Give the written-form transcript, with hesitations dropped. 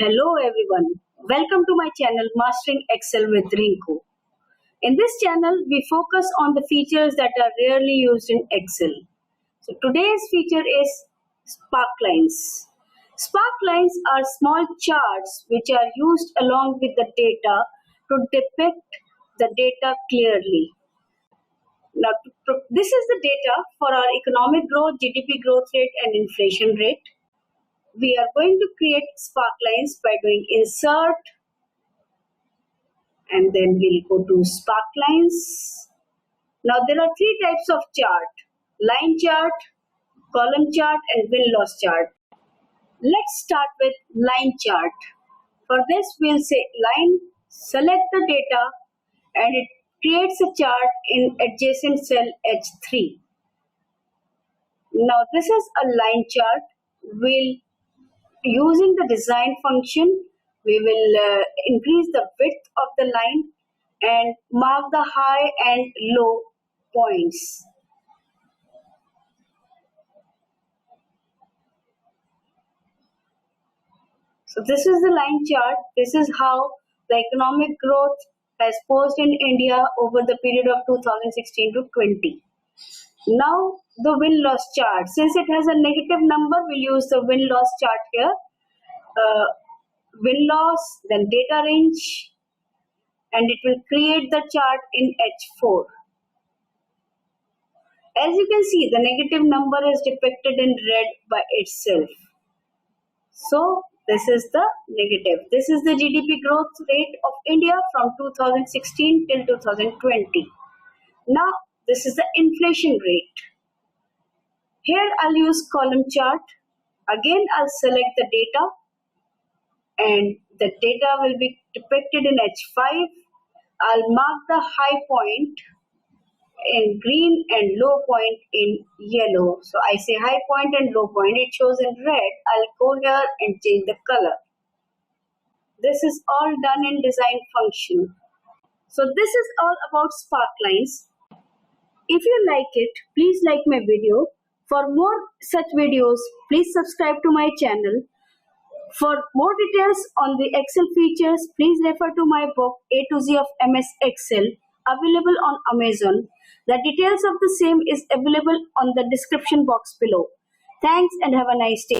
Hello everyone, welcome to my channel Mastering Excel with Rinku. In this channel, we focus on the features that are rarely used in Excel. So today's feature is Sparklines. Sparklines are small charts which are used along with the data to depict the data clearly. Now, this is the data for our economic growth, GDP growth rate and inflation rate. We are going to create sparklines by doing insert and then we'll go to sparklines. Now there are three types of chart: line chart, column chart and win-loss chart. Let's start with line chart. For this we'll say line, select the data and it creates a chart in adjacent cell H3. Now this is a line chart. Using the design function, we will increase the width of the line and mark the high and low points. So this is the line chart. This is how the economic growth has posed in India over the period of 2016 to 20. Now the win-loss chart. Since it has a negative number, we'll use the win-loss chart here. Win-loss, then data range, and it will create the chart in H4. As you can see, the negative number is depicted in red by itself. So this is the negative. This is the GDP growth rate of India from 2016 till 2020. Now this is the inflation rate. Here I'll use column chart. Again I'll select the data and the data will be depicted in H5. I'll mark the high point in green and low point in yellow. So I say high point and low point. It shows in red. I'll go here and change the color. This is all done in design function. So this is all about sparklines. If you like it, please like my video. For more such videos, please subscribe to my channel. For more details on the Excel features, please refer to my book A to Z of MS Excel, available on Amazon. The details of the same is available on the description box below. Thanks and have a nice day.